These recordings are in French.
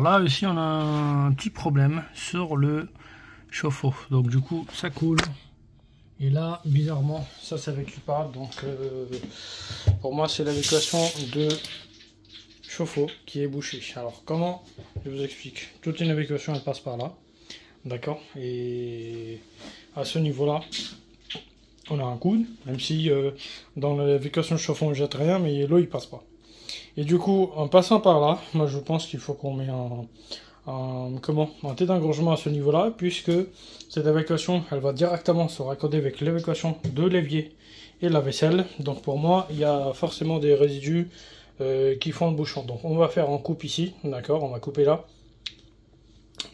Là aussi on a un petit problème sur le chauffe-eau, donc du coup ça coule et là bizarrement ça s'évacue pas, donc pour moi c'est l'évacuation de chauffe-eau qui est bouchée. Alors comment, je vous explique. Toute une évacuation elle passe par là, d'accord, et à ce niveau là on a un coude, même si dans l'évacuation de chauffe-eau on jette rien, mais l'eau il passe pas. Et du coup, en passant par là, moi je pense qu'il faut qu'on mette un tête d'engorgement à ce niveau-là, puisque cette évacuation, elle va directement se raccorder avec l'évacuation de l'évier et la vaisselle. Donc pour moi, il y a forcément des résidus qui font le bouchon. Donc on va faire en coupe ici, d'accord, on va couper là.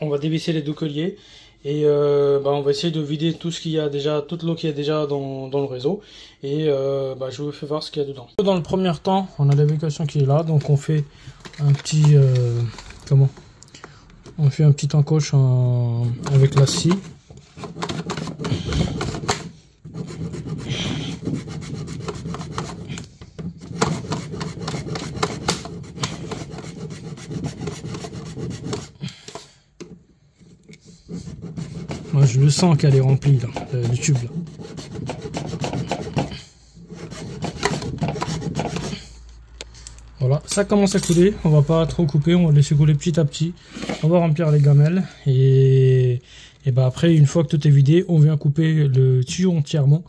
On va dévisser les deux colliers. Et on va essayer de vider tout ce qu'il y a déjà, toute l'eau qui est déjà dans le réseau. Et je vous fais voir ce qu'il y a dedans. Dans le premier temps, on a l'évacuation qui est là. Donc on fait un petit on fait un petit encoche avec la scie. Moi je le sens qu'elle est remplie là, le tube là. Voilà, ça commence à couler, on va pas trop couper, on va laisser couler petit à petit. On va remplir les gamelles et après une fois que tout est vidé, on vient couper le tuyau entièrement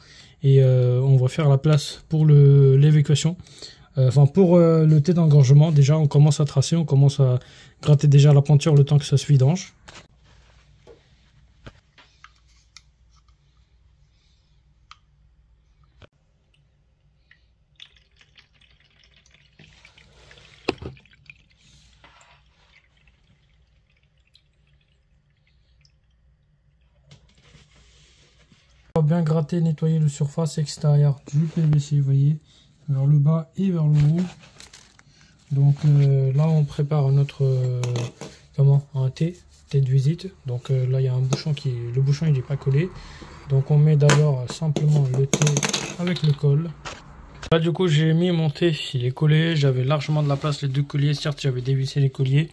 et on va faire la place pour l'évacuation. Pour le tête d'engorgement, déjà on commence à tracer, on commence à gratter déjà la peinture le temps que ça se vidange. On va bien gratter, nettoyer le surface extérieure du PVC, vous voyez, vers le bas et vers le haut. Donc là on prépare notre un thé de visite. Donc là il y a un bouchon le bouchon il n'est pas collé. Donc on met d'abord simplement le thé avec le col. Là du coup j'ai mis mon thé, il est collé, j'avais largement de la place les deux colliers, certes j'avais dévissé les colliers.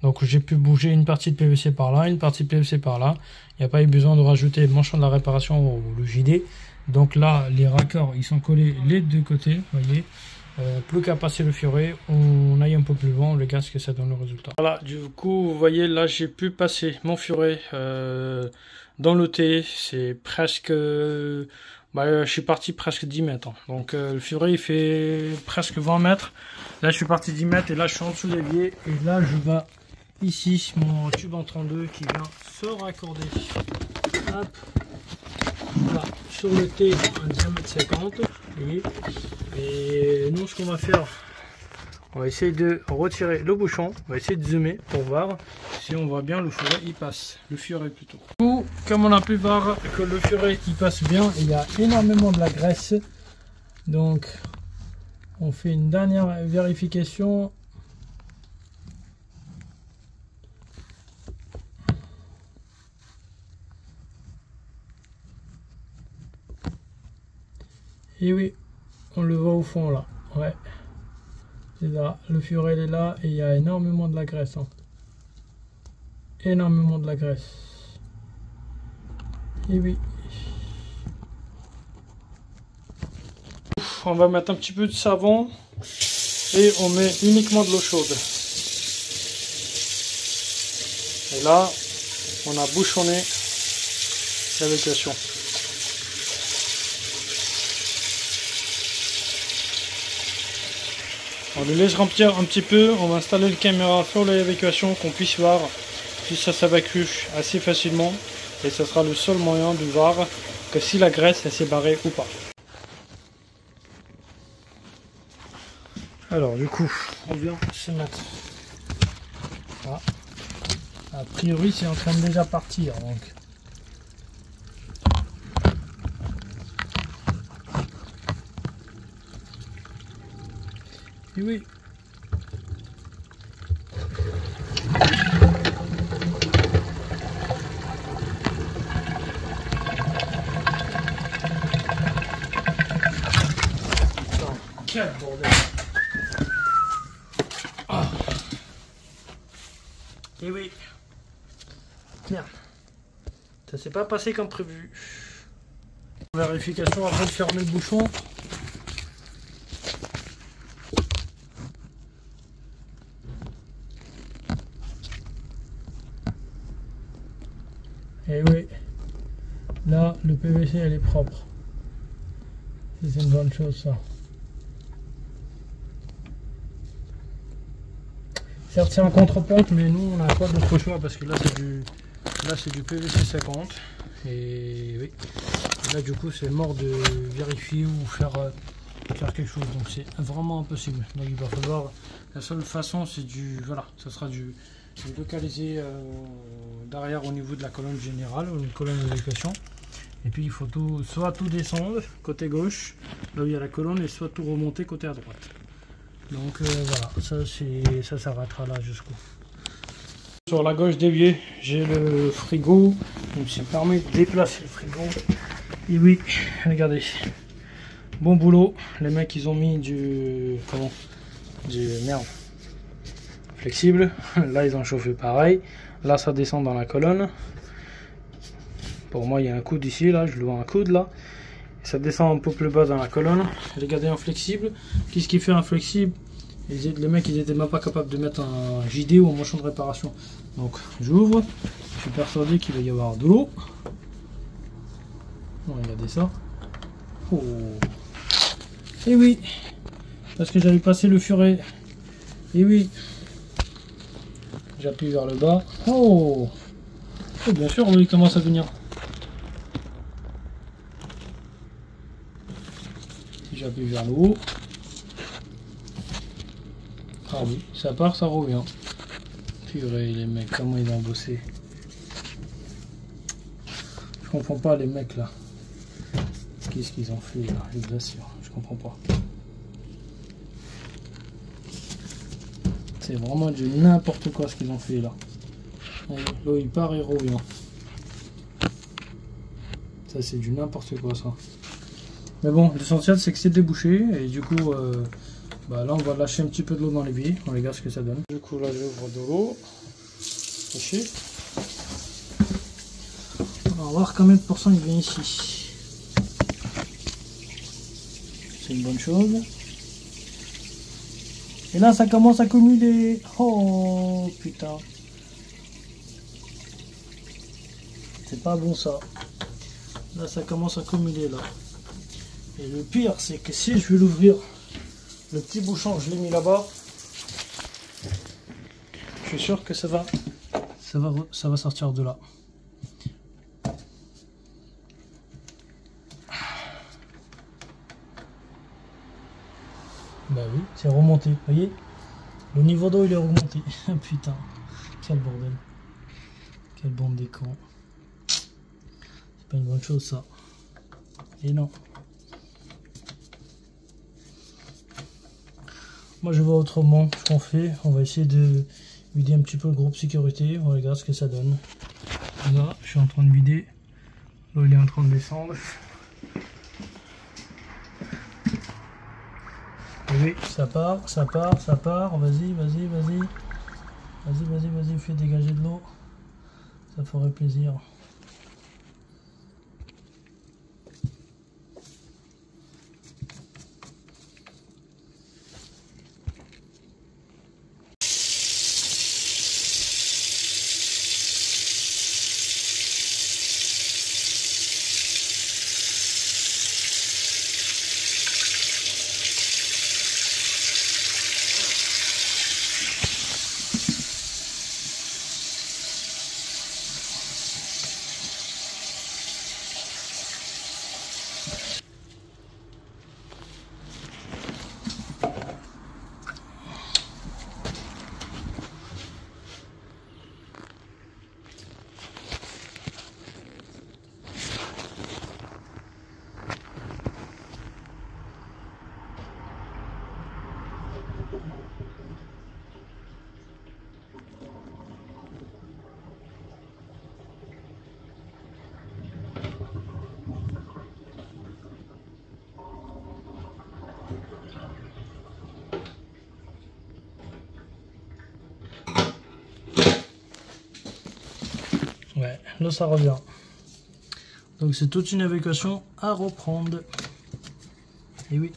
Donc j'ai pu bouger une partie de PVC par là, une partie de PVC par là. Il n'y a pas eu besoin de rajouter le manchon de la réparation ou le JD. Donc là les raccords ils sont collés les deux côtés, vous voyez. Plus qu'à passer le furet, on aille un peu plus loin, on regarde ce que ça donne le résultat. Voilà, du coup vous voyez là j'ai pu passer mon furet dans le thé. C'est presque... je suis parti presque 10 mètres. Donc le furet il fait presque 20 mètres. Là je suis parti 10 mètres et là je suis en dessous de l'évier. Et là je vais ici mon tube en 32 qui vient se raccorder. Hop. Là, sur le T en diamètre 50. Et nous ce qu'on va faire, on va essayer de retirer le bouchon. On va essayer de zoomer pour voir si on voit bien le furet il passe. Le furet plutôt. Du coup, comme on a pu voir que le furet il passe bien, il y a énormément de la graisse. Donc on fait une dernière vérification. Et oui, on le voit au fond là. Ouais. C'est là, le furet il est là et il y a énormément de la graisse. Hein. Énormément de la graisse. Et oui. On va mettre un petit peu de savon et on met uniquement de l'eau chaude. Et là, on a bouchonné l'évacuation. On le laisse remplir un petit peu, on va installer le caméra sur l'évacuation qu'on puisse voir si ça s'évacue assez facilement et ce sera le seul moyen de voir que si la graisse s'est barrée ou pas. Alors du coup, on vient se mettre. Voilà. A priori c'est en train de déjà partir donc. Et oui. Quel bordel. Ah. Et oui. Merde. Ça s'est pas passé comme prévu. Vérification avant de fermer le bouchon. Et oui. Là, le PVC, elle est propre. C'est une bonne chose, ça. Certes, c'est en contre-pompe, mais nous, on n'a pas d'autre choix parce que là, c'est du PVC 50. Et oui. Et là, du coup, c'est mort de vérifier ou faire quelque chose. Donc, c'est vraiment impossible. Donc, il va falloir. La seule façon, c'est du. Voilà, ça sera du localisé derrière au niveau de la colonne générale, ou une colonne d'évacuation. Et puis, il faut soit tout descendre côté gauche, là où il y a la colonne, et soit tout remonter côté à droite. Donc voilà, ça s'arrêtera là jusqu'au. Sur la gauche déviée, j'ai le frigo, donc ça me permet de déplacer le frigo. Et oui, regardez, bon boulot, les mecs ils ont mis du merde flexible. Là ils ont chauffé pareil, là ça descend dans la colonne. Pour moi il y a un coude ici, là je le vois un coude là. Ça descend un peu plus bas dans la colonne. Regardez un flexible. Qu'est-ce qui fait un flexible? Les mecs ils étaient même pas capables de mettre un JD ou un manchon de réparation. Donc j'ouvre. Je suis persuadé qu'il va y avoir de l'eau. Regardez ça. Oh. Et oui. Parce que j'avais passé le furet. Et oui. J'appuie vers le bas. Oh. Et bien sûr, il commence à venir. J'appuie vers le haut. Ah oui, ça part, ça revient. Purée, les mecs, comment ils ont bossé. Je comprends pas les mecs là. Qu'est-ce qu'ils ont fait là? Je vous assure, je comprends pas. C'est vraiment du n'importe quoi ce qu'ils ont fait là. L'eau il part et revient. Ça c'est du n'importe quoi ça. Mais bon, l'essentiel c'est que c'est débouché et du coup là on va lâcher un petit peu de l'eau dans l'évier, on regarde ce que ça donne. Du coup là j'ouvre de l'eau. On va voir combien de pourcents il vient ici. C'est une bonne chose. Et là ça commence à cumuler. Oh putain. C'est pas bon ça. Là ça commence à cumuler là. Et le pire c'est que si je vais l'ouvrir, le petit bouchon je l'ai mis là-bas, je suis sûr que ça va sortir de là. Bah oui, c'est remonté, vous voyez. Le niveau d'eau il est remonté. Putain, quel bordel. Quelle bande des cons. C'est pas une bonne chose ça. Et non. Moi je vois autrement ce qu'on fait. On va essayer de vider un petit peu le groupe sécurité. On regarde ce que ça donne. Là, je suis en train de vider. L'eau il est en train de descendre. Oui, ça part, ça part, ça part. Vas-y, vas-y, vas-y. Vas-y, vas-y, vas-y, fais dégager de l'eau. Ça ferait plaisir. Ouais, là ça revient. Donc c'est toute une évacuation à reprendre. Et oui.